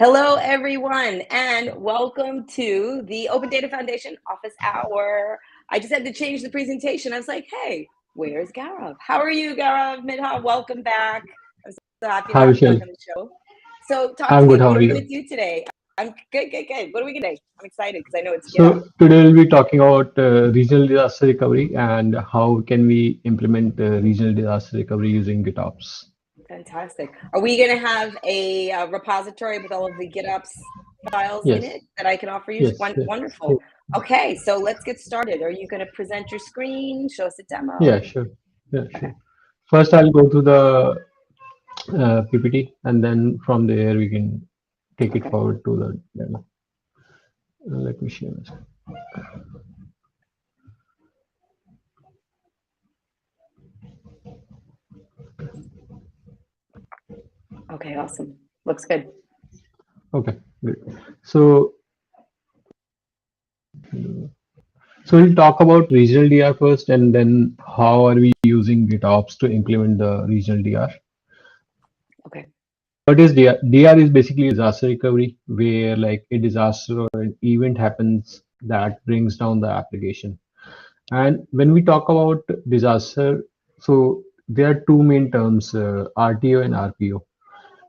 Hello, everyone, and welcome to the Open Data Foundation Office Hour. I just had to change the presentation. I was like, hey, where's Gaurav? How are you, Gaurav? Midha, welcome back. I'm so happy to Hi, have you Michelle. back on the show. So talk to I'm me. good. How What are are we you? going to do today? I'm good. What are we going to do? I'm excited because I know it's GitOps. So today we'll be talking about regional disaster recovery and how can we implement regional disaster recovery using GitOps. Fantastic. Are we going to have a repository with all of the GitOps files in Yes, it that I can offer you? yes, yes. Wonderful. Okay, so let's get started. Are you going to present your screen, show us a Yeah, demo? sure. Yeah, Okay. sure. First, I'll go to the PPT, and then from there we can take it Okay. forward to the demo. Let me share this. Okay, awesome. Looks good. Okay, good. So we'll talk about regional DR first, and then how are we using GitOps to implement the regional DR. Okay. What is DR? DR is basically disaster recovery, where like a disaster or an event happens that brings down the application. And when we talk about disaster, so there are two main terms, RTO and RPO.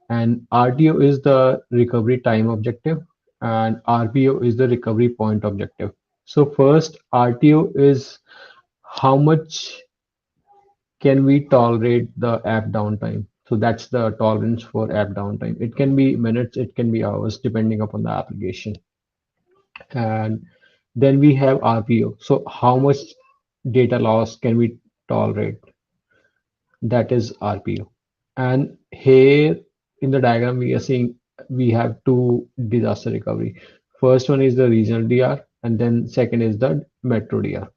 And RTO is the recovery time objective, and RPO is the recovery point objective. So first, RTO is how much can we tolerate the app downtime? So that's the tolerance for app downtime. It can be minutes, it can be hours, depending upon the application. And then we have RPO. So how much data loss can we tolerate? That is RPO. And here in the diagram, we are seeing we have two disaster recovery. First one is the regional DR, and then second is the metro DR.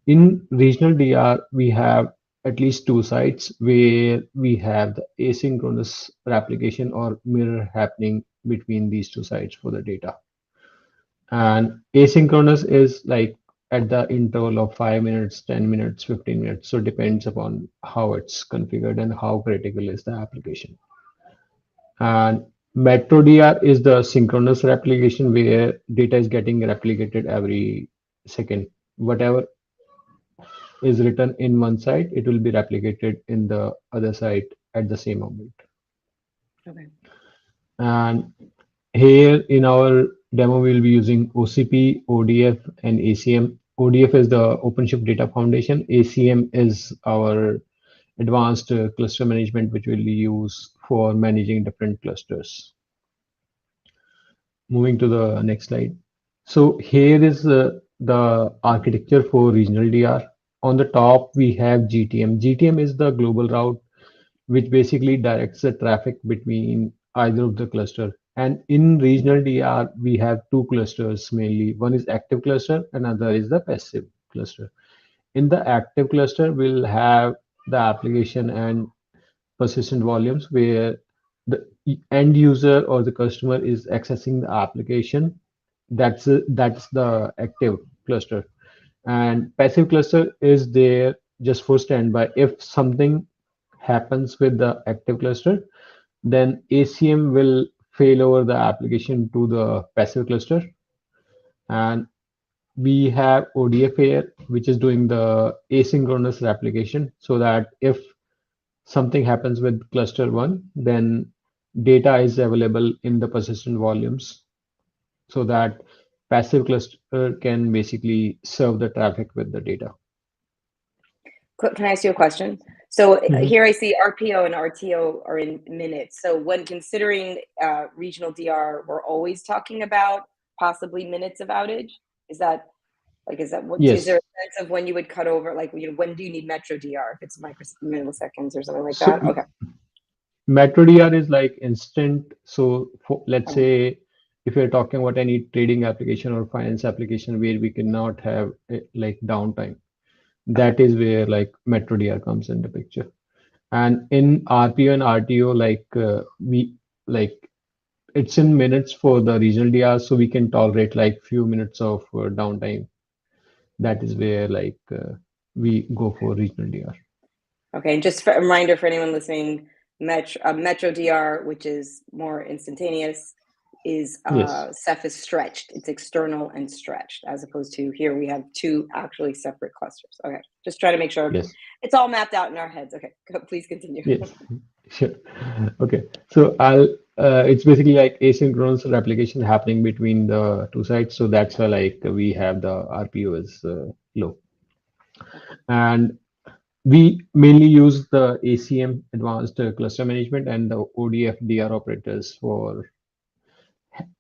In regional DR, we have at least two sites where we have the asynchronous replication or mirror happening between these two sites for the data. And asynchronous is like at the interval of 5 minutes, 10 minutes, 15 minutes. So it depends upon how it's configured and how critical is the application. And Metro DR is the synchronous replication where data is getting replicated every second. Whatever is written in one site, it will be replicated in the other site at the same moment. Okay. And here in our demo, we'll be using OCP, ODF, and ACM. ODF is the OpenShift Data Foundation. ACM is our advanced cluster management, which we'll use for managing different clusters. Moving to the next slide. So here is the architecture for regional DR. On the top, we have GTM. GTM is the global route, which basically directs the traffic between either of the cluster. And in regional DR, we have two clusters mainly. One is active cluster, another is the passive cluster. In the active cluster, we'll have the application and persistent volumes where the end user or the customer is accessing the application. That's the active cluster. And passive cluster is there just for standby. If something happens with the active cluster, then ACM will fail over the application to the passive cluster. And we have ODF here, which is doing the asynchronous replication so that if something happens with cluster one, then data is available in the persistent volumes so that passive cluster can basically serve the traffic with the data. Can I ask you a question? So Mhm. here I see RPO and RTO are in minutes. So when considering regional DR, we're always talking about possibly minutes of outage. Is that what is there Yes. a sense of when you would cut over? Like, when do you need Metro DR? If it's milliseconds or something like So that? Okay. Metro DR is like instant. So let's Oh, say if you're talking about any trading application or finance application where we cannot have like downtime, okay. that is where like Metro DR comes in the picture. And in RPO and RTO, like we like it's in minutes for the regional DR, so we can tolerate like few minutes of downtime. That is where like we go for regional DR. Okay, and just for a reminder for anyone listening, Metro DR, which is more instantaneous, is Yes. Ceph is stretched. It's external and stretched, as opposed to here we have two actually separate clusters. Okay, just try to make sure Yes. it's all mapped out in our heads. Okay, please continue. Yes. Sure. Okay. So it's basically like asynchronous replication happening between the two sites. So that's why like we have the RPO is low. Okay. And we mainly use the ACM, Advanced Cluster Management, and the ODF DR operators for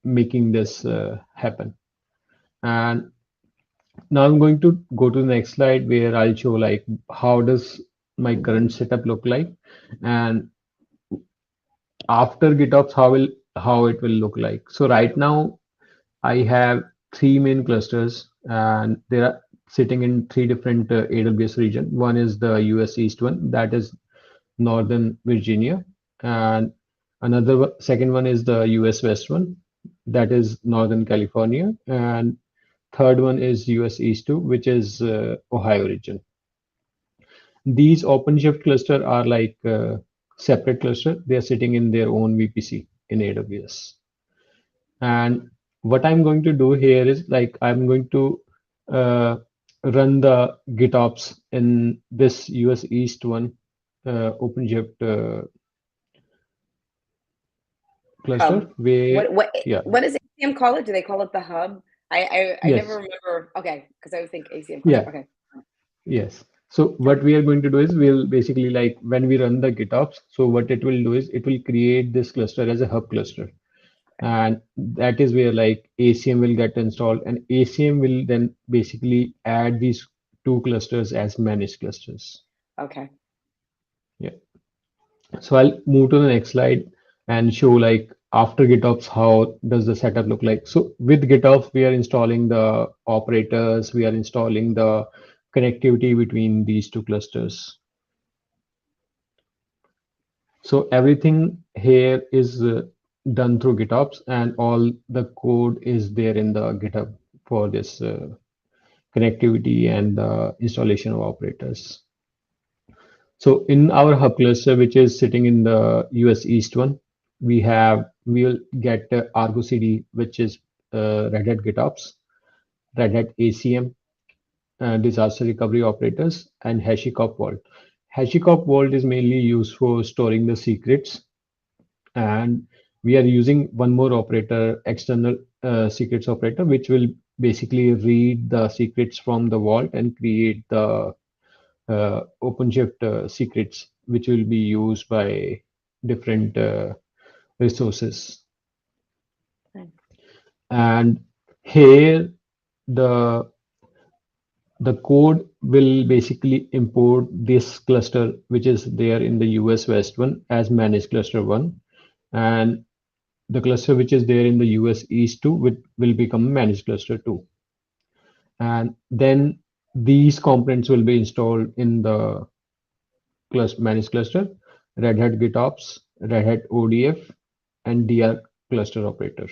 making this happen. And now I'm going to go to the next slide where I'll show like how does my current setup look like, and after GitOps how it will look like. So right now I have three main clusters, and they are sitting in three different AWS region. One is the US East one, that is Northern Virginia, and second one is the US West one, that is Northern California, and third one is US East 2, which is Ohio region. These OpenShift cluster are like separate cluster. They are sitting in their own VPC in AWS. And what I'm going to do here is like I'm going to uh, run the GitOps in this US East one OpenShift cluster Hub. where, yeah, What does ACM call it? Do they call it the hub? I never yes, remember. Okay, because I would think ACM cluster. yeah, Okay. yes. So what we are going to do is we'll basically like when we run the GitOps, so what it will do is it will create this cluster as a hub cluster. And that is where like ACM will get installed, and ACM will then basically add these two clusters as managed clusters. Okay. Yeah. So I'll move to the next slide and show like after GitOps, how does the setup look like? So with GitOps, we are installing the operators, we are installing the connectivity between these two clusters. So everything here is done through GitOps, and all the code is there in the GitHub for this connectivity and the installation of operators. So in our hub cluster, which is sitting in the US East one, we'll get Argo CD, which is Red Hat GitOps, Red Hat ACM, disaster recovery operators, and HashiCorp Vault. HashiCorp Vault is mainly used for storing the secrets, and we are using one more operator, external secrets operator, which will basically read the secrets from the vault and create the OpenShift secrets, which will be used by different resources. Nice. And here the the code will basically import this cluster, which is there in the US West one as managed cluster one, and the cluster which is there in the US East 2 will become managed cluster 2. And then these components will be installed in the managed cluster, Red Hat GitOps, Red Hat ODF, and DR cluster operator.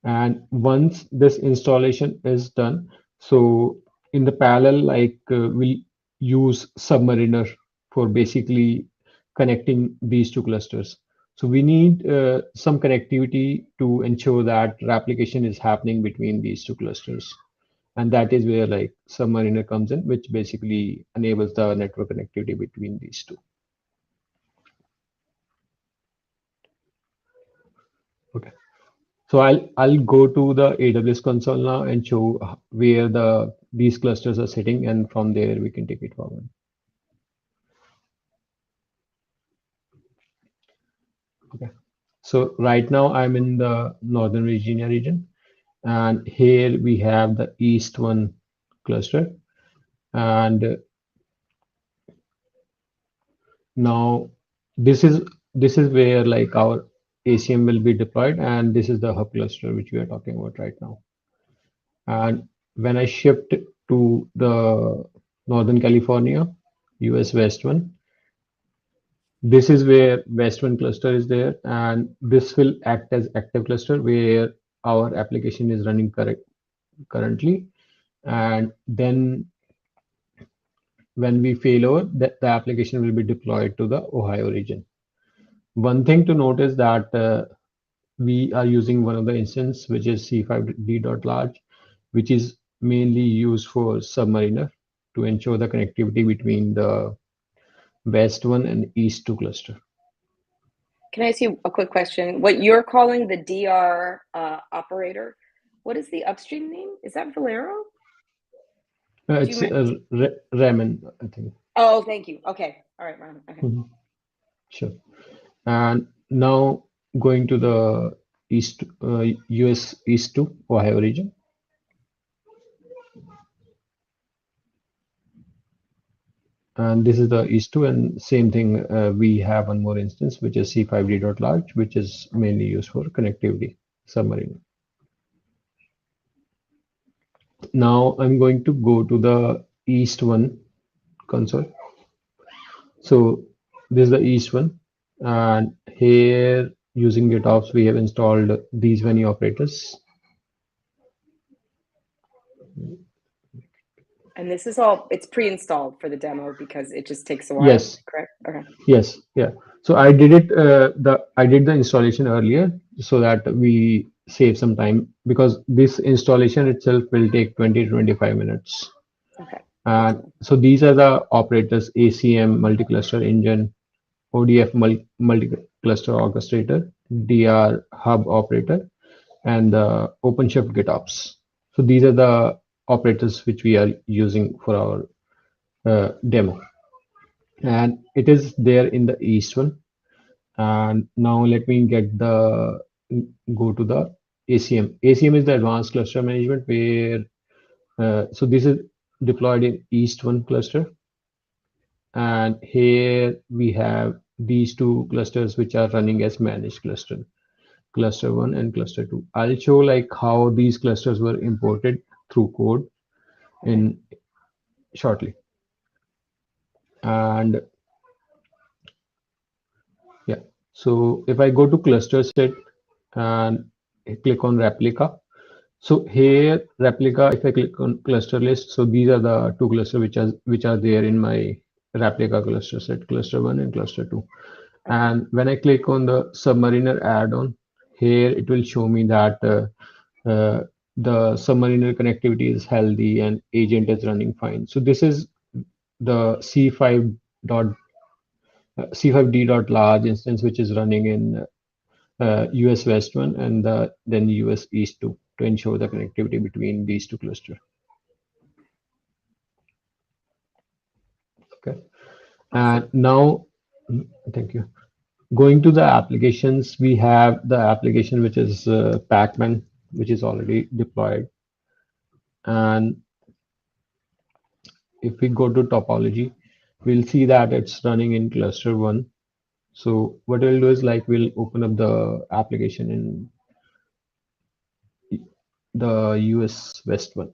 And once this installation is done, so in the parallel, like we'll use Submariner for basically connecting these two clusters. So we need some connectivity to ensure that replication is happening between these two clusters. And that is where like Submariner comes in, which basically enables the network connectivity between these two. Okay. So I'll go to the AWS console now and show where these clusters are sitting, and from there we can take it forward. Okay. So right now I'm in the Northern Virginia region, and here we have the East one cluster, and now this is where like our ACM will be deployed, and this is the hub cluster which we are talking about right now. And when I shift to the Northern California, US West one, this is where West one cluster is there, and this will act as active cluster where our application is running currently. And then when we fail over, the application will be deployed to the Ohio region. One thing to note is that we are using one of the instance, which is C5d.large, which is mainly used for Submariner to ensure the connectivity between the West 1 and East 2 cluster. Can I ask you a quick question? What you're calling the DR operator, what is the upstream name? Is that Valero? It's Raman, I think. Oh, thank you. Okay. All right, Raman. Okay. Sure. And now going to the East, US East to Ohio region. And this is the East 2, and same thing, we have one more instance, which is C5d.large, which is mainly used for connectivity, submarine. Now I'm going to go to the East 1 console. So this is the East 1, and here using GitOps, we have installed these many operators. And this is all, it's pre-installed for the demo because it just takes a while. Yes. Correct? Okay. Yes. Yeah. So I did it, I did the installation earlier so that we save some time, because this installation itself will take 20 to 25 minutes. Okay. And so these are the operators: ACM, multi-cluster engine, ODF multi-cluster orchestrator, DR hub operator, and the OpenShift GitOps. So these are the operators which we are using for our demo. And it is there in the East 1. And now let me go to the ACM. ACM is the advanced cluster management, where so this is deployed in East 1 cluster. And here we have these two clusters which are running as managed cluster 1 and cluster 2. I'll show like how these clusters were imported through code in shortly. And yeah, so if I go to cluster set and click on replica, so here replica, if I click on cluster list, so these are the two clusters which are there in my replica cluster set, cluster 1 and cluster 2. And when I click on the Submariner add-on, here it will show me that the Submariner connectivity is healthy and agent is running fine. So this is the C5d.large instance, which is running in US West 1 and then US East 2 to ensure the connectivity between these two clusters. Okay. And now, thank you. Going to the applications, we have the application which is Pacman, which is already deployed. And if we go to topology, we'll see that it's running in cluster 1. So what we'll do is like we'll open up the application in the US West 1.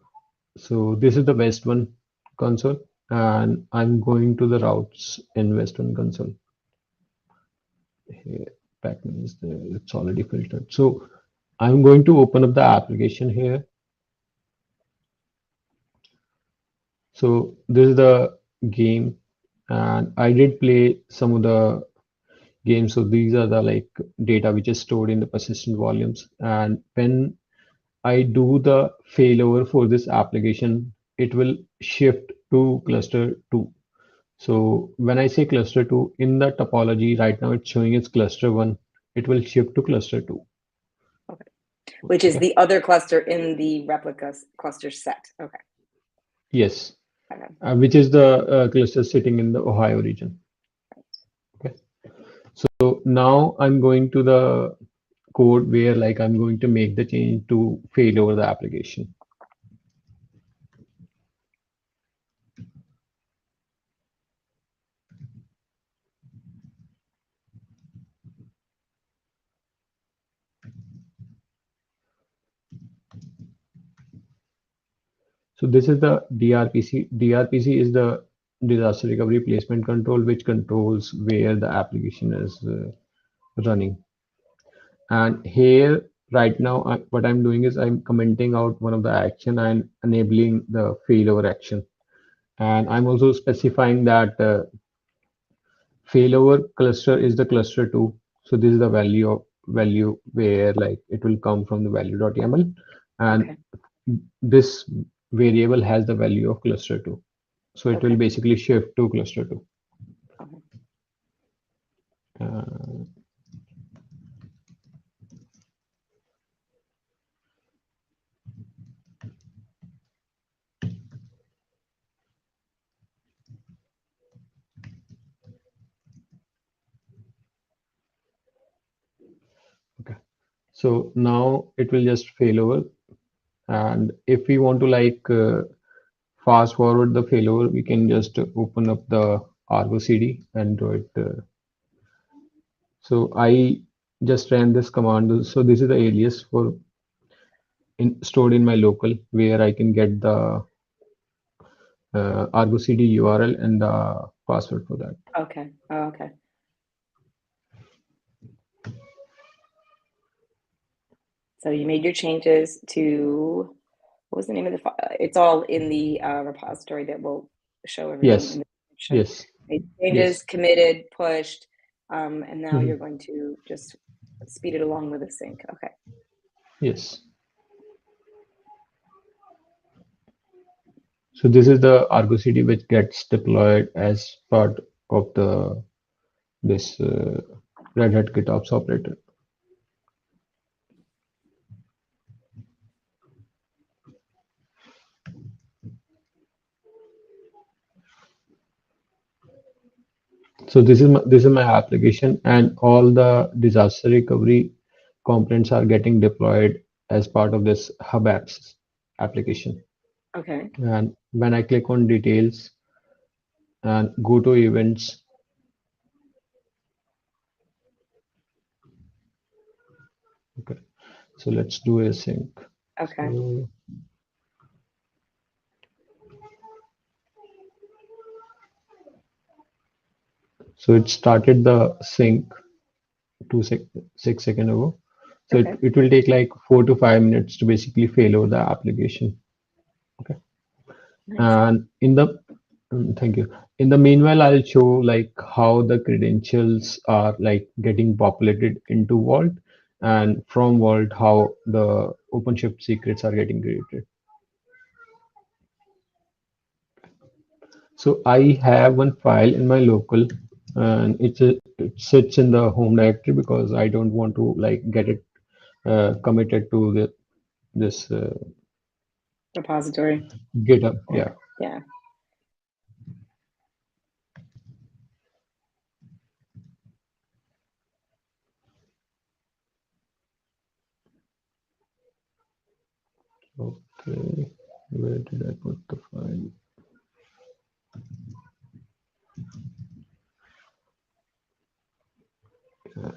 So this is the West 1 console, and I'm going to the routes in West 1 console. Here, Pacman is there, it's already filtered. So I'm going to open up the application here. So this is the game, and I did play some of the games. So these are the like data which is stored in the persistent volumes. And when I do the failover for this application, it will shift to cluster 2. So when I say cluster 2 in the topology, right now it's showing it's cluster 1. It will shift to cluster 2. Okay. Which is the other cluster in the replica cluster set. Okay. Yes. Okay. Which is the cluster sitting in the Ohio region. Okay. So now I'm going to the code where like I'm going to make the change to failover the application. So this is the DRPC. DRPC is the disaster recovery placement control, which controls where the application is running. And here right now, what I'm doing is I'm commenting out one of the action and enabling the failover action. And I'm also specifying that failover cluster is the cluster 2. So this is the value of value where like it will come from the value.yaml, and Okay. this variable has the value of cluster 2. So it will Okay. basically shift to cluster 2. Okay. Uh, okay. So now it will just fail over. And if we want to like fast forward the failover, we can just open up the Argo CD and do it. So I just ran this command. So this is the alias for stored in my local where I can get the Argo CD URL and the password for that. Okay. Oh, okay. So you made your changes to, what was the name of the file? It's all in the repository that will show everything in Yes, the description. yes, Made yes. changes, committed, pushed, and now Mhm. you're going to just speed it along with a sync. Okay. Yes. So this is the Argo CD which gets deployed as part of the this Red Hat GitOps operator. So this is my application, and all the disaster recovery components are getting deployed as part of this Hub Apps application. Okay. And when I click on details and go to events, okay. So let's do a sync. Okay. So, so it started the sync 6 seconds ago. So Okay. it will take like 4 to 5 minutes to basically fail over the application. Okay. Nice. And in the thank you. In the meanwhile, I'll show like how the credentials are like getting populated into Vault, and from Vault how the OpenShift secrets are getting created. So I have one file in my local, and it sits in the home directory because I don't want to like get it committed to this Repository. GitHub. Or Yeah. yeah. Okay. Where did I put the file? Yes.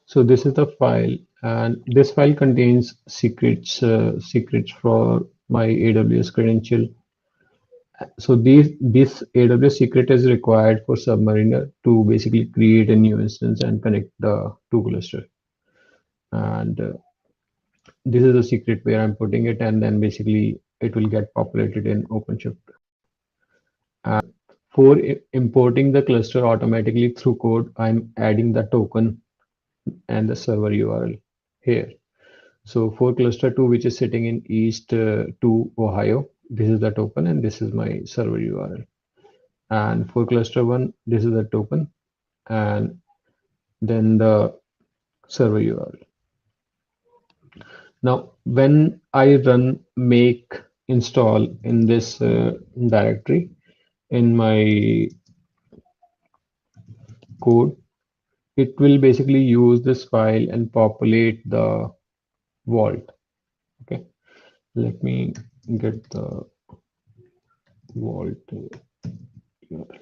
So this is the file, and this file contains secrets for my AWS credential. So this AWS secret is required for Submariner to basically create a new instance and connect the two cluster. And this is the secret where I'm putting it, and then basically it will get populated in OpenShift. For importing the cluster automatically through code, I'm adding the token and the server URL here. So for cluster 2, which is sitting in East 2 Ohio, this is the token and this is my server URL. And for cluster 1, this is the token and then the server URL. Now, when I run make install in this directory in my code, it will basically use this file and populate the vault. Okay, let me get the vault URL.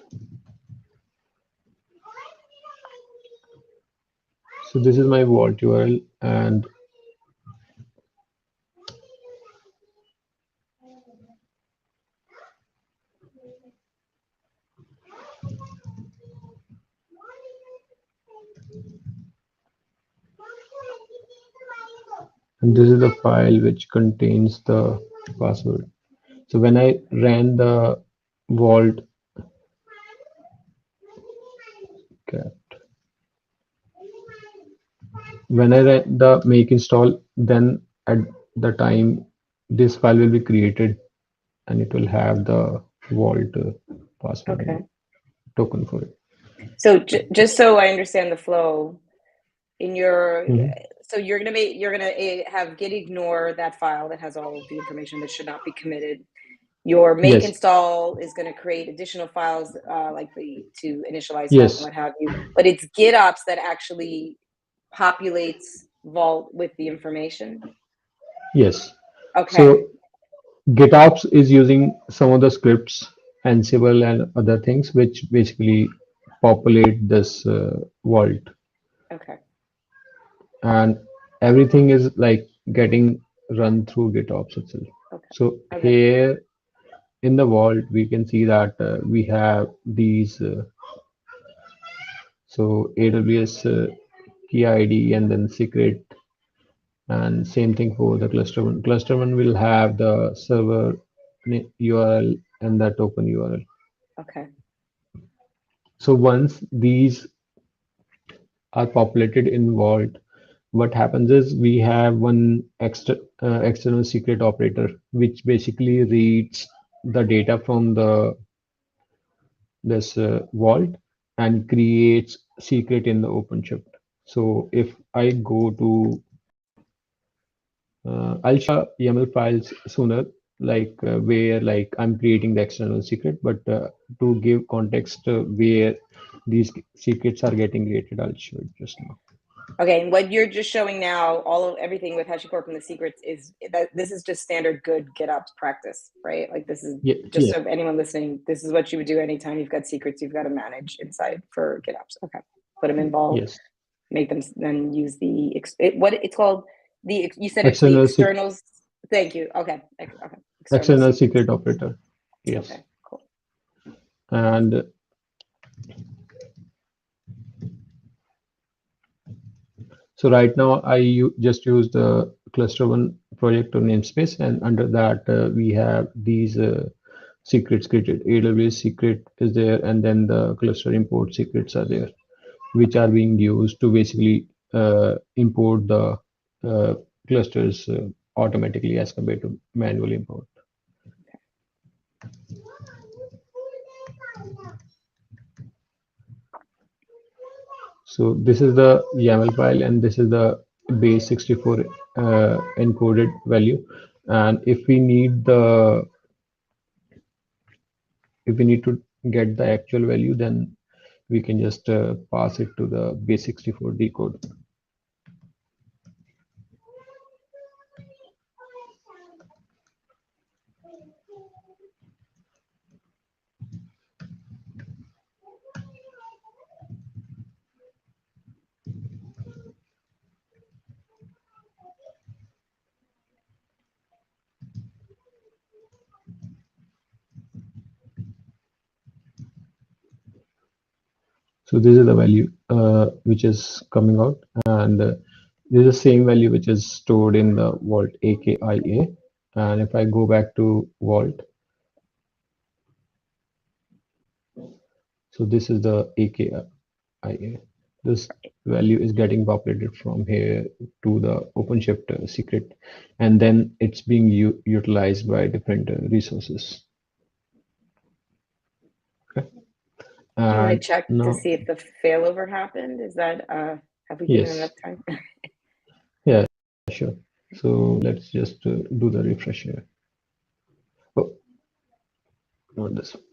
So this is my vault URL, and this is the file which contains the password. So when I ran the vault, okay, when I ran the make install, then at the time this file will be created and it will have the vault password Okay. and token for it. So just so I understand the flow, in your Mhm. so you're gonna have git ignore that file that has all of the information that should not be committed. Your make Yes, install is going to create additional files like the to initialize vault and yes, what have you, but it's GitOps that actually populates vault with the information. yes. Okay. So GitOps is using some of the scripts, Ansible and other things, which basically populate this vault, Okay. and everything is like getting run through GitOps itself. Okay. So Okay. here in the vault, we can see that we have these. So AWS key ID and then secret, and same thing for the cluster one. Cluster one will have the server URL and the token URL. Okay. So once these are populated in Vault, what happens is we have one external secret operator, which basically reads the data from the this vault and creates secret in the OpenShift. So if I go to, I'll show YAML files sooner, like where like I'm creating the external secret, but to give context where these secrets are getting created, I'll show it just now. Okay, and what you're just showing now, all of everything with HashiCorp and the secrets is that this is just standard good GitOps practice, right? Like this is Yeah, just yeah, so anyone listening, this is what you would do anytime you've got secrets you've got to manage inside for GitOps. Okay, put them in Vault, yes. make them then use the what it's called the you said it's the External sec externals. Thank you. Okay, okay, external external secrets. secret operator. Yes. Okay, cool. And so right now I just use the cluster one project or namespace, and under that we have these secrets created. AWS secret is there, and then the cluster import secrets are there, which are being used to basically import the clusters automatically as compared to manual import. So this is the YAML file, and this is the base 64 encoded value. And if we need to get the actual value, then we can just pass it to the base 64 decode. So this is the value which is coming out, and this is the same value which is stored in the vault AKIA. And if I go back to vault, so this is the AKIA. This value is getting populated from here to the OpenShift secret, and then it's being utilized by different resources. Okay. Do you want to And check to now, see if the failover happened? Is that have we given enough yes, time? yeah, sure. So let's just do the refresh here. Oh, not this one.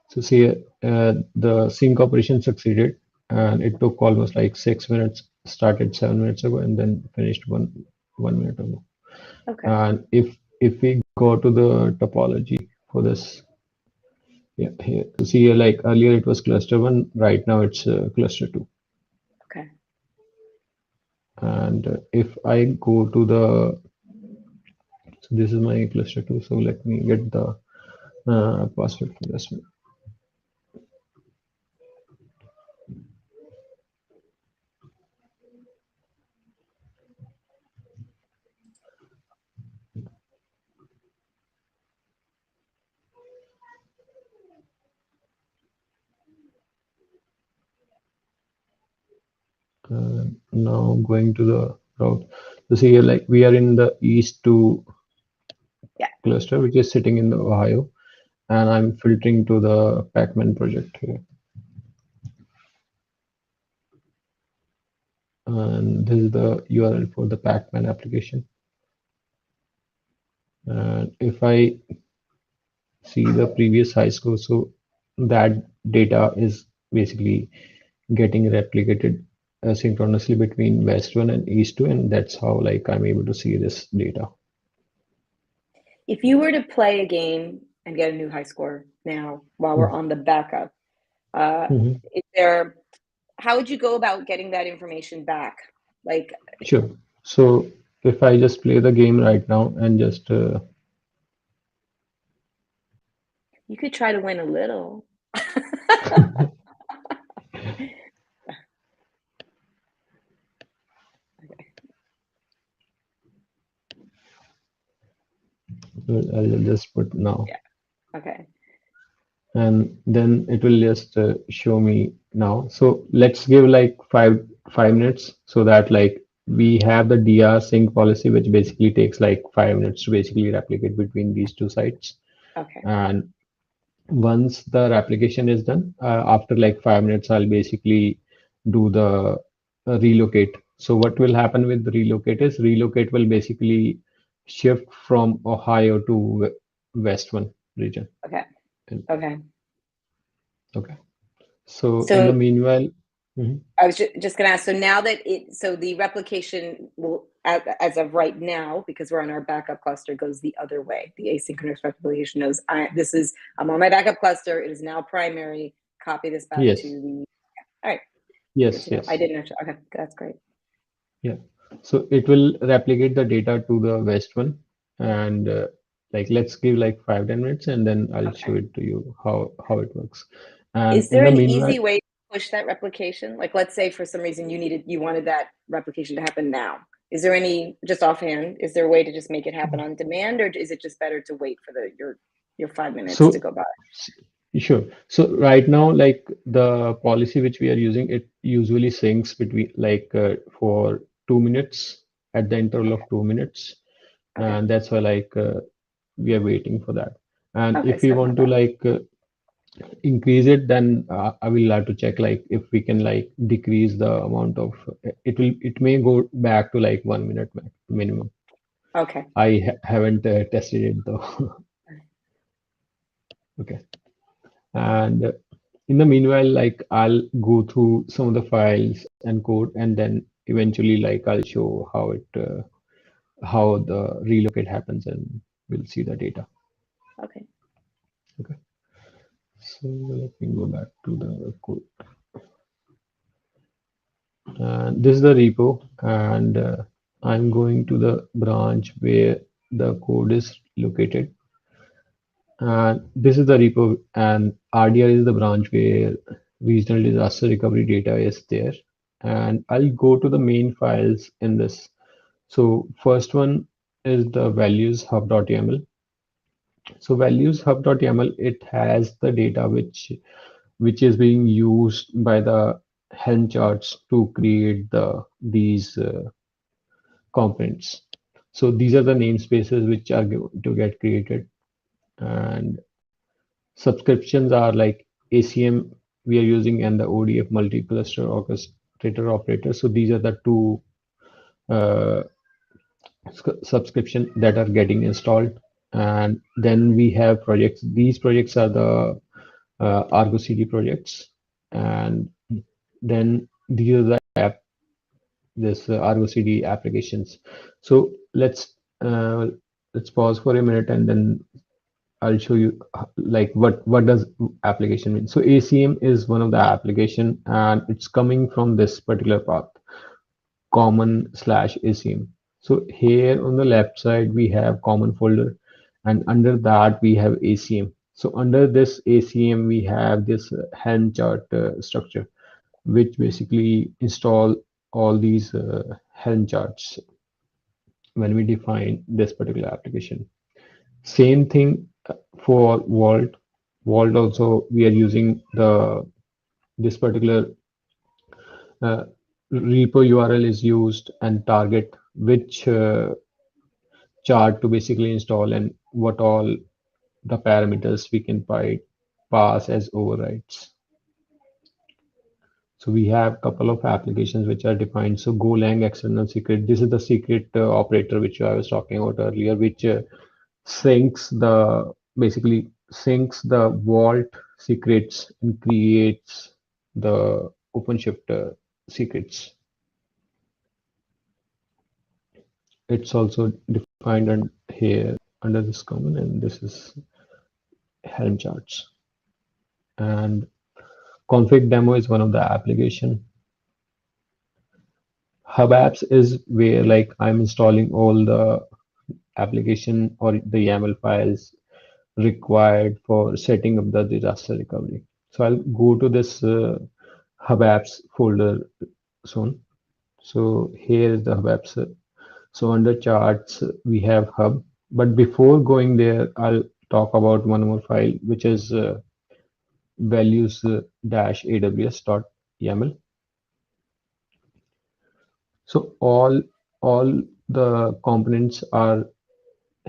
So see, the sync operation succeeded, and it took almost like 6 minutes. Started 7 minutes ago, and then finished one minute ago. Okay. And if we go to the topology for this, yeah, here, so see here, like earlier it was cluster one, right now it's cluster two. Okay. And if I go to the, so this is my cluster two. So let me get the password for this one. Now going to the route. So see here, like we are in the East 2 Yeah. cluster, which is sitting in the Ohio, and I'm filtering to the Pacman project here. And this is the URL for the Pacman application. And if I see the previous high score, so that data is basically getting replicated synchronously between West 1 and East 2, and that's how like I'm able to see this data. If you were to play a game and get a new high score now while we're on the backup, is there, how would you go about getting that information back? Like, Sure. So if I just play the game right now and just you could try to win a little. I'll just put now, Yeah. Okay. and then it will just show me now. So let's give like five minutes so that like we have the DR sync policy, which basically takes like 5 minutes to basically replicate between these two sites. Okay. And once the replication is done, after like 5 minutes, I'll basically do the relocate. So what will happen with the relocate is relocate will basically shift from Ohio to West 1 region. Okay. And- Okay. Okay. So in the So meanwhile, mhm, I was just going to ask, so now that so the replication will, as of right now, because we're on our backup cluster, goes the other way. The asynchronous replication knows I'm on my backup cluster. It is now primary. Copy this back yes, to the, all right. Good yes, to know. I yes, didn't actually, okay, that's great. yeah. So it will replicate the data to the West 1, and like let's give like 5-10 minutes, and then I'll show Okay. it to you how it works. And Is in there the an meanwhile, easy way to push that replication? Like, let's say for some reason you wanted that replication to happen now. Is there any, just offhand, is there a way to just make it happen on demand, or is it just better to wait for your 5 minutes to so go by? sure. So right now, like the policy which we are using, it usually syncs between like for 2 minutes at the interval Okay. of 2 minutes, Okay. and that's why like we are waiting for that. And Okay. if So we that's not want to bad. like increase it, then I will have to check like if we can like decrease the amount of it may go back to like 1 minute minimum. Okay. I haven't tested it though. Okay. And in the meanwhile, like I'll go through some of the files and code, and then eventually like I'll show how the relocate happens, and we'll see the data. Okay. Okay. So let me go back to the code. And this is the repo, and I'm going to the branch where the code is located. And this is the repo, and RDR is the branch where regional disaster recovery data is there. And I'll go to the main files in this. So first one is the values hub.yaml. So values hub.yaml, it has the data which is being used by the Helm charts to create these components. So these are the namespaces which are going to get created, and subscriptions are like ACM we are using and the ODF multi-cluster orchestrator operator. So these are the two uh, subscription that are getting installed. And then we have projects. These projects are the Argo CD projects, and then these are the this Argo CD applications. So let's pause for a minute, and then I'll show you like what does application mean. So ACM is one of the application, and it's coming from this particular path, common/ACM. So here on the left side we have common folder, and under that we have ACM. So under this ACM we have this Helm chart structure, which basically install all these Helm charts when we define this particular application. Same thing for Vault. Vault also we are using the this particular uh, repo URL is used and target which chart to basically install and what all the parameters we can pass as overrides. So we have a couple of applications which are defined. So Golang external secret. This is the secret operator which I was talking about earlier, which syncs the basically syncs the vault secrets and creates the OpenShift secrets. It's also defined here under this common, and this is Helm charts. And config demo is one of the application. Hub apps is where like I'm installing all the application or the YAML files required for setting up the disaster recovery. So I'll go to this Hub apps folder soon. So here is the Hub apps. So under charts, we have Hub. But before going there, I'll talk about one more file, which is values-aws.yaml. So all the components are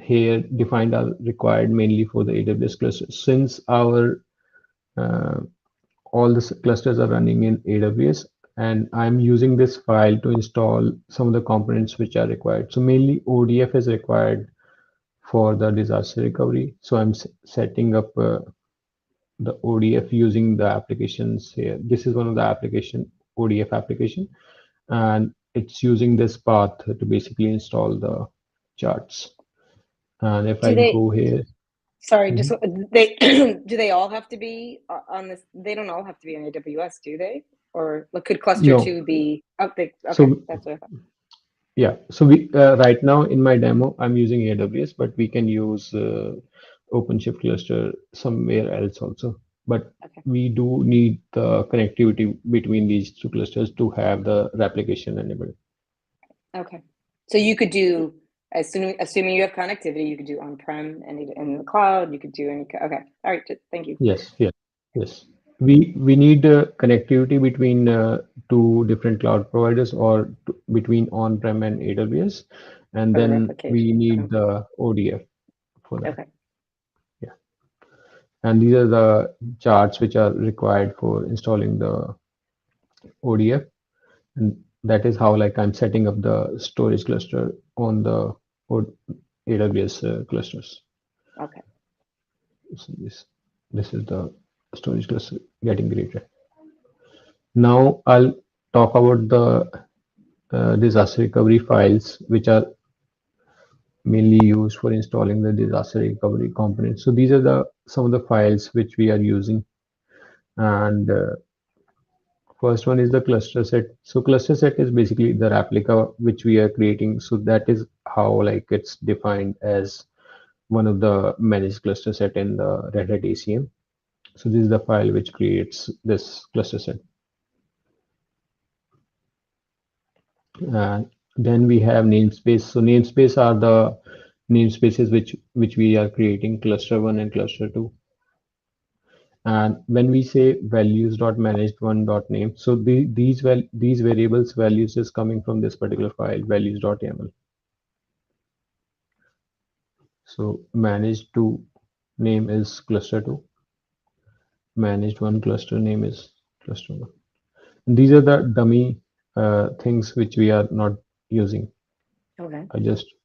here defined are required mainly for the AWS clusters. Since our uh, all the clusters are running in AWS, and I'm using this file to install some of the components which are required. So mainly ODF is required for the disaster recovery. So I'm setting up the ODF using the applications here. This is one of the application, ODF application, and it's using this path to basically install the charts. And if Do I they, go here, sorry, just mhm. they do they all have to be on this? They don't all have to be on AWS, do they? Or like, could cluster No. two be? Oh, okay, So that's what I thought. yeah, so we right now in my demo, I'm using AWS, but we can use OpenShift cluster somewhere else also. But Okay, we do need the connectivity between these two clusters to have the replication enabled. okay. So you could do, assuming you have connectivity, you could do on-prem and in the cloud. You could do any. Okay, all right. Thank you. Yes, yes, yes. We need connectivity between two different cloud providers or between on-prem and AWS, and For the then we replication. need Okay, the ODF for that. okay. Yeah. And these are the charts which are required for installing the ODF. And that is how like I'm setting up the storage cluster on the AWS clusters. Okay. So this is the storage cluster getting created. Now I'll talk about the disaster recovery files, which are mainly used for installing the disaster recovery components. So these are the some of the files which we are using, and first one is the cluster set. So cluster set is basically the replica which we are creating. So that is how like it's defined as one of the managed cluster set in the Red Hat ACM. So this is the file which creates this cluster set. And then we have namespace. So namespace are the namespaces which we are creating cluster one and cluster two. And when we say values.managed1.name, so these variables values is coming from this particular file values.yaml. So managed two name is cluster two, managed one cluster name is cluster one. And these are the dummy things which we are not using. Okay.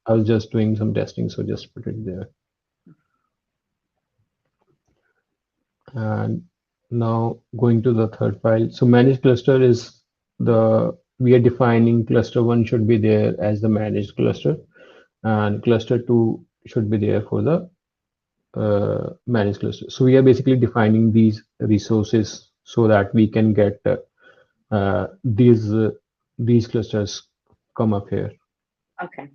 I was just doing some testing, so just put it there. And now going to the third file. So managed cluster is we are defining cluster one should be there as the managed cluster, and cluster two should be there for the managed cluster. So we are basically defining these resources so that we can get uh, these uh, these clusters come up here. Okay.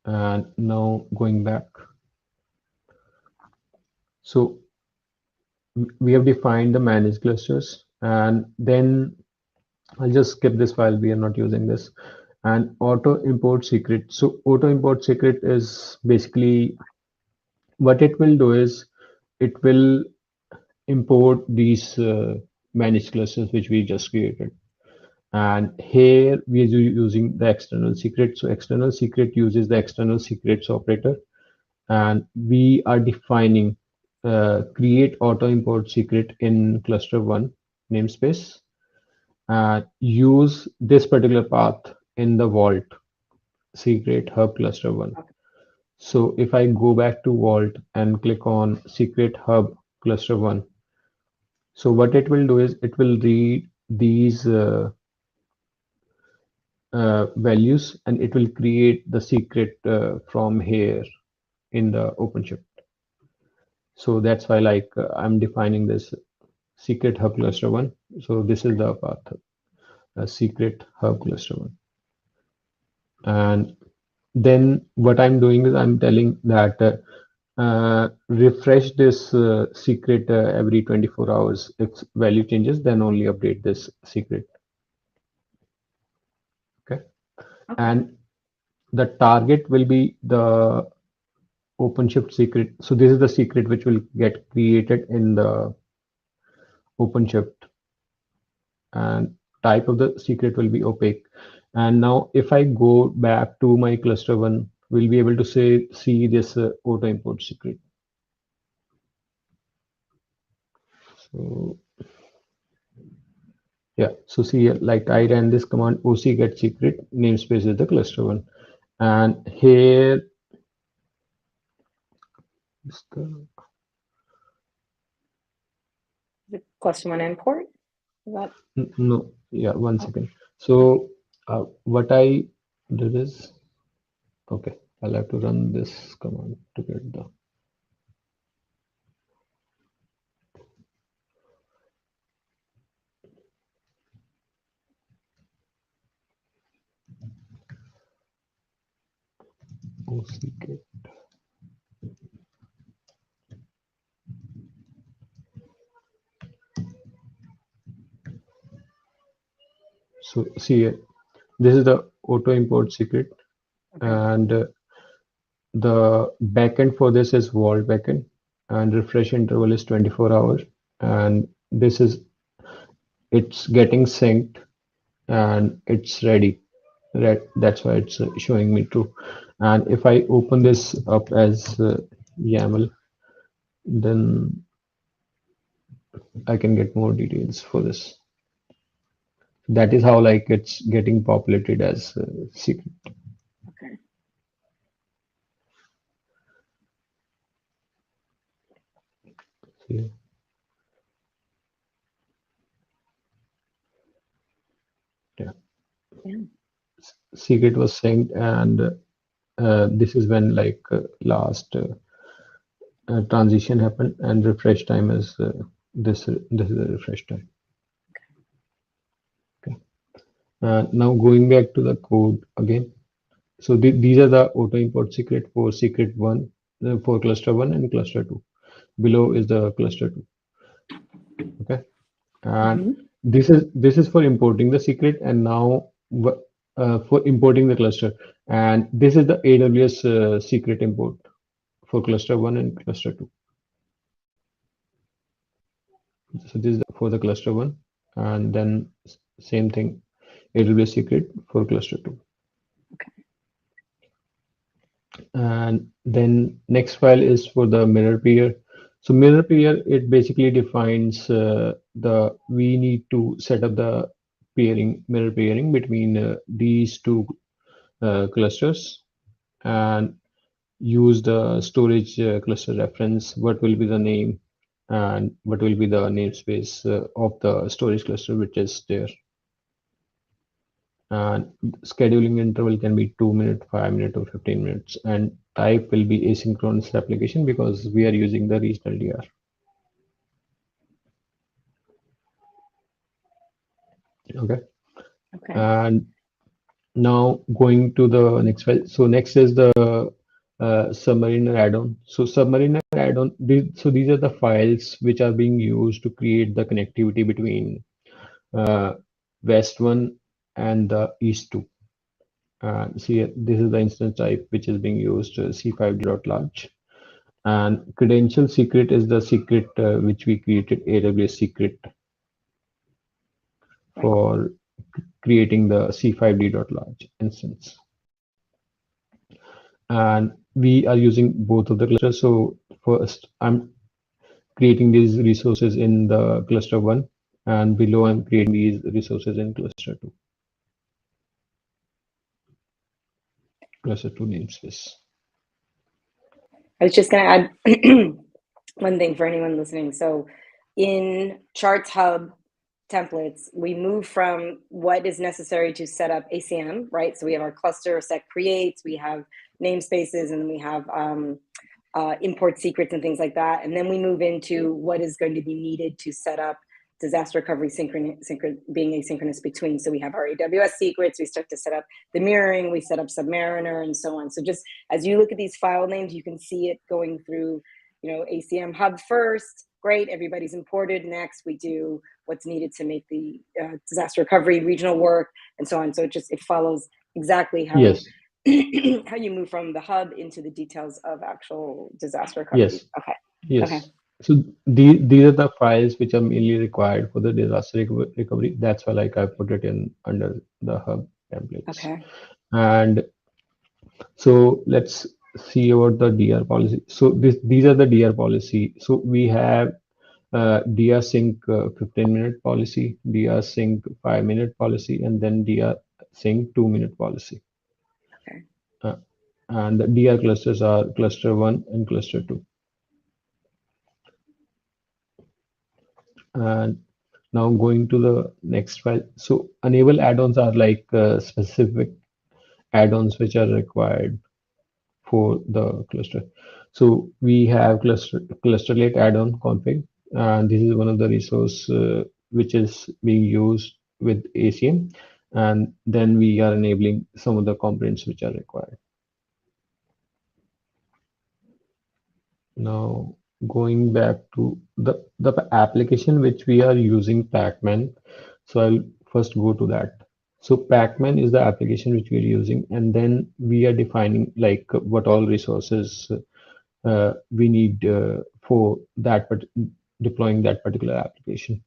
And now going back. So we have defined the managed clusters, and then I'll just skip this file. We are not using this. And auto import secret. So auto import secret is basically what it will do is it will import these managed clusters which we just created. And here we are using the external secret. So external secret uses the external secrets operator, and we are defining create auto import secret in cluster1 namespace, and use this particular path in the vault secret hub cluster1. Okay. So if I go back to vault and click on secret hub cluster1, so what it will do is it will read these values, and it will create the secret from here in the OpenShift. So that's why I'm defining this secret hub cluster1. So this is the path, secret hub cluster1. And then what I'm doing is I'm telling that refresh this secret every 24 hours. If value changes, then only update this secret. Okay. And the target will be the OpenShift secret. So this is the secret which will get created in the OpenShift, and type of the secret will be opaque. And now if I go back to my cluster1, we'll be able to see this auto import secret. So yeah, so see here, like I ran this command oc get secret, namespace is the cluster1, and here is The cluster1 import. Is that no, yeah, one second. So what I did is, okay, I'll have to run this command to get the oc get. So see here, this is the auto import secret, okay? and the backend for this is vault backend, and refresh interval is 24 hours, and this is it's getting synced and it's ready. Right, that's why it's showing me true. And if I open this up as YAML, then I can get more details for this. That is how like it's getting populated as secret. Okay. Yeah. Yeah. Yeah. Secret was synced, and this is when last transition happened, and refresh time is this is the refresh time. Okay. Now going back to the code again. So these are the auto import secret for secret one, for cluster1 and cluster2. Below is the cluster2. Okay, and Mhm. this is for importing the secret, and now for importing the cluster, and this is the AWS secret import for cluster1 and cluster2. So this is for the cluster1, and then same thing, AWS secret for cluster2. And then next file is for the mirror peer. So mirror peer, it basically defines we need to set up the mirror pairing between these two clusters, and use the storage cluster reference, what will be the name and what will be the namespace of the storage cluster which is there. And scheduling interval can be 2 minutes, 5 minutes, or 15 minutes, and type will be asynchronous application because we are using the regional DR. Okay. And now going to the next file. So next is the Submariner add-on. So Submariner add-on, these are the files which are being used to create the connectivity between West 1 and the East 2. See, this is the instance type which is being used, C5.large. And credential secret is the secret which we created, AWS secret for creating the c5d.large instance. And we are using both of the clusters. So first, I'm creating these resources in the cluster 1, and below I'm creating these resources in cluster 2. Cluster 2 namespace. I was just going to add one thing for anyone listening. So in Charts Hub templates, we move from what is necessary to set up ACM, right? So we have our cluster set creates, we have namespaces, and then we have import secrets and things like that. And then we move into what is going to be needed to set up disaster recovery being asynchronous between. So we have our AWS secrets, we start to set up the mirroring, we set up Submariner and so on. So just as you look at these file names, you can see it going through, you know, ACM Hub first, great, everybody's imported. Next, we do what's needed to make the disaster recovery regional work and so on. So it follows exactly how, yes. how you move from the hub into the details of actual disaster recovery. Yes. Okay. Yes. Okay. So these are the files which are mainly required for the disaster recovery. That's why like I put it in under the hub templates. Okay. And so let's see about the DR policy. So these are the DR policy. So we have DR sync 15-minute policy, DR sync 5-minute policy, and then DR sync 2-minute policy. Okay. And the DR clusters are cluster 1 and cluster 2. And now going to the next file. So enable add-ons are like specific add-ons which are required for the cluster. So we have clusterlet add-on config, and this is one of the resource which is being used with ACM, and then we are enabling some of the components which are required. Now going back to the application which we are using, Pacman. So I'll first go to that. So Pacman is the application which we are using, and then we are defining like what all resources we need for that, but deploying that particular application.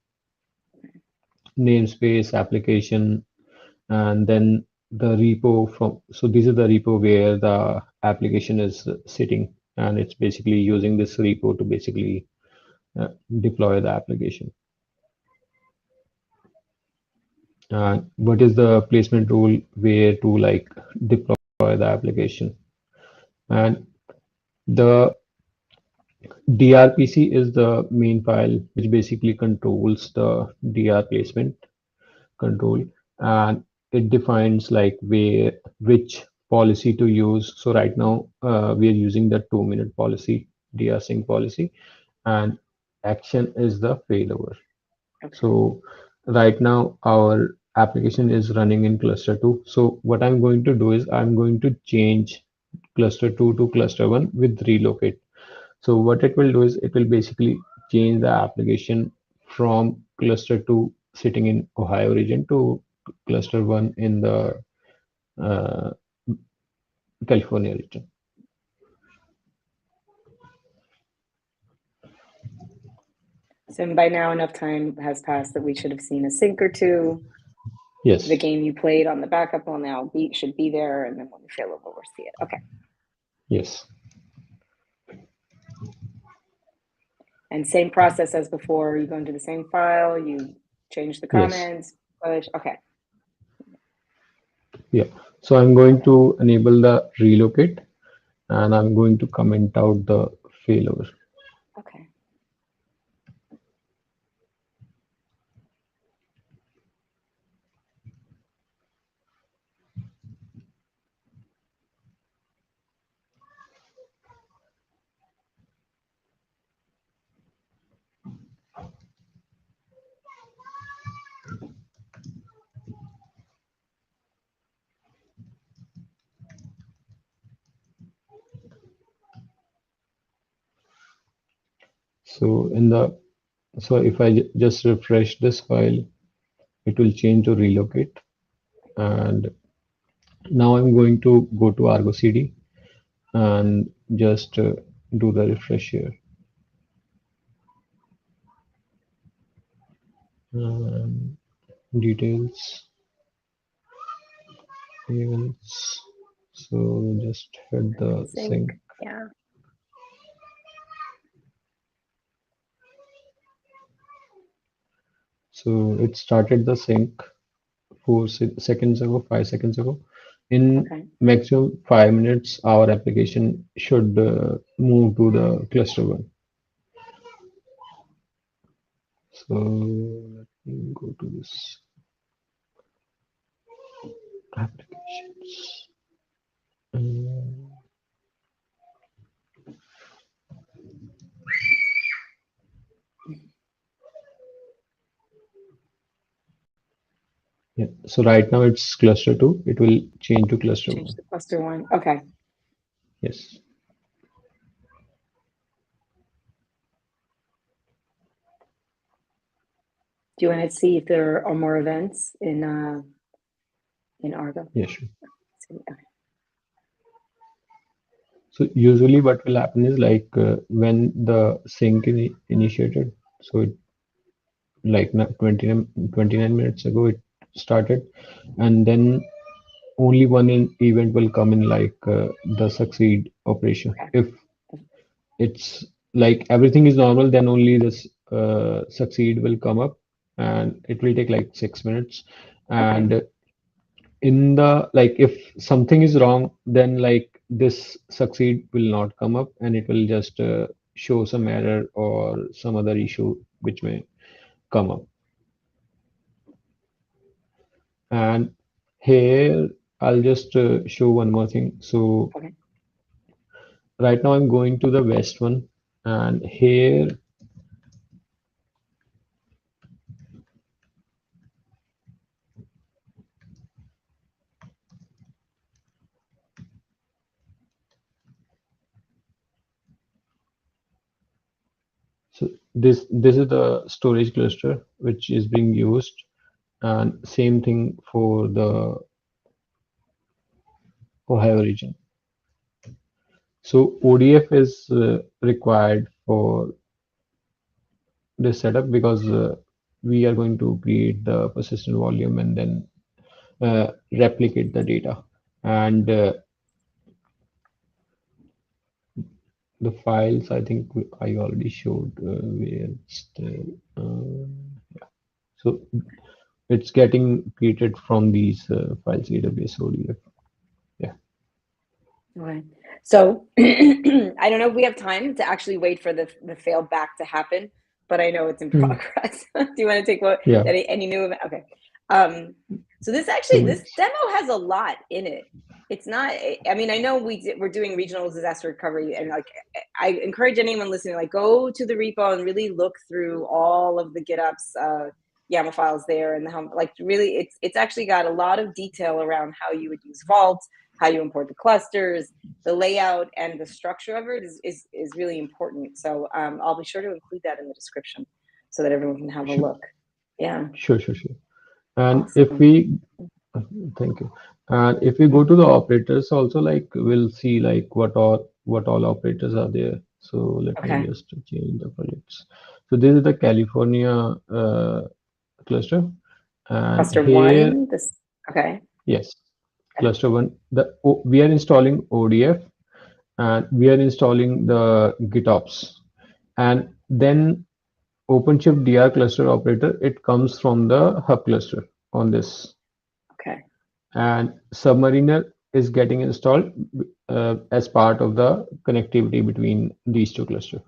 Namespace, application, and then the repo from. So this is the repo where the application is sitting, and it's basically using this repo to basically deploy the application. And what is the placement rule where to like deploy the application? And the DRPC is the main file which basically controls the DR placement control, and it defines like which policy to use. So right now we are using the 2-minute policy, DR sync policy, and action is the failover. Okay. So right now our application is running in cluster 2. So what I'm going to do is I'm going to change cluster 2 to cluster 1 with relocate. So what it will do is it will basically change the application from cluster 2 sitting in Ohio region to cluster 1 in the uh, California region. So by now enough time has passed that we should have seen a sync or two. Yes. The game you played on the backup will now should be there, and then when we fail over, we'll see it. Okay. Yes. And same process as before. You go into the same file, you change the comments, push. Okay. Yeah. So I'm going to enable the relocate, and I'm going to comment out the failover. Okay. So if I just refresh this file, it will change to relocate. And now I'm going to go to Argo CD and just do the refresh here. Details. events. So just hit the sync. Yeah. So it started the sync 4 seconds ago, 5 seconds ago. In maximum 5 minutes, our application should move to the cluster one. So let me go to this applications. Yeah. So right now it's cluster 2. It will change to cluster 1. To cluster 1. Okay. Yes. Do you want to see if there are more events in Argo? Yeah, sure. Okay. So usually what will happen is like when the sync is initiated, so it like 29 minutes ago it started, and then only one event will come in like the succeed operation. If it's like everything is normal, then only this succeed will come up, and it will take like 6 minutes. And in the like if something is wrong, then like this succeed will not come up, and it will just show some error or some other issue which may come up. And here I'll just show one more thing. So right now I'm going to the west one, and here so this is the storage cluster which is being used, and same thing for the Ohio region. So ODF is required for this setup because we are going to create the persistent volume and then replicate the data. And the files, I think I already showed where it's there. Yeah. So it's getting created from these files, AWS ODF. Yeah. Okay. So I don't know if we have time to actually wait for the fail back to happen, but I know it's in progress. Do you want to take what? Yeah. Any new event? Okay. So this demo has a lot in it. It's not. I mean, I know we're doing regional disaster recovery, and like I encourage anyone listening, like go to the repo and really look through all of the GitOps YAML files there, and like really, it's actually got a lot of detail around how you would use Vault, how you import the clusters, the layout, and the structure of it is really important. So I'll be sure to include that in the description so that everyone can have a look. Yeah. Sure. And if we, thank you. And if we go to the operators also, like we'll see like what all operators are there. So let me just change the projects. So this is the California cluster. And cluster here, 1, yes, cluster 1. We are installing ODF, and we are installing the GitOps, and then OpenShift DR cluster operator. It comes from the hub cluster on this. And Submariner is getting installed as part of the connectivity between these two clusters.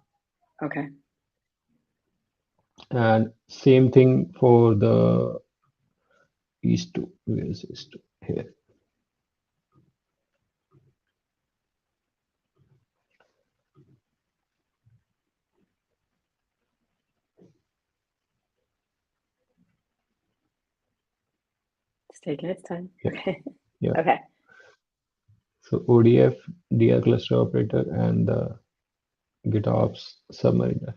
And same thing for the East 2. Where is East 2? Here. It's taking its time. Yeah. Okay. So ODF, DR cluster operator, and the GitOps Submariner.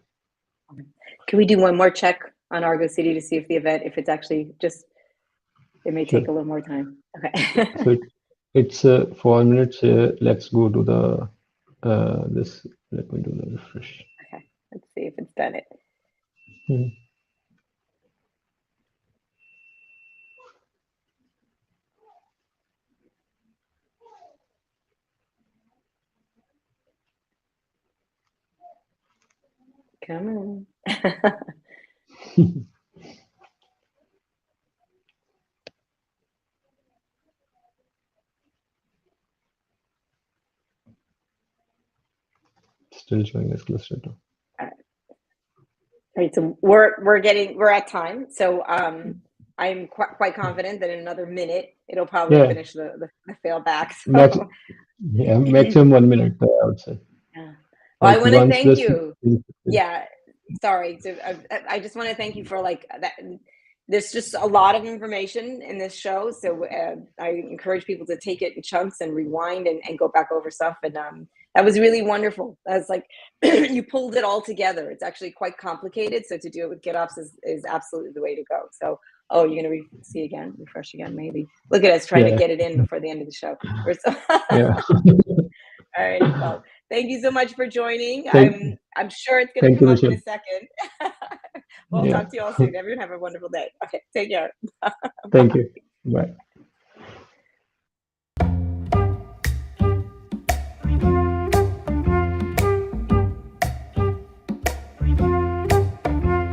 Can we do one more check on Argo City to see if the event, if it's actually just, it may take a little more time. Okay. So it's 4 minutes. Let's go to the this. Let me do the refresh. Okay. Let's see if it's done it. Come on. Still showing as cluster 2. All right, so we're at time. So I'm quite confident that in another minute it'll probably finish the fail back. So. Maximum 1 minute, I would say. Yeah. Well, Like I want to once thank this, you. Yeah, sorry. So I just want to thank you for like that. There's just a lot of information in this show, so I encourage people to take it in chunks and rewind and go back over stuff. And that was really wonderful. That's like you pulled it all together. It's actually quite complicated, so to do it with GitOps is absolutely the way to go. So, oh, you're gonna see again, refresh again, maybe. Look at us trying to get it in before the end of the show. Yeah. All righty. Well, thank you so much for joining. I'm sure it's going to Thank come you, up in Michelle. a second. We'll talk to you all soon. Everyone have a wonderful day. Okay, take care. Thank you. Bye.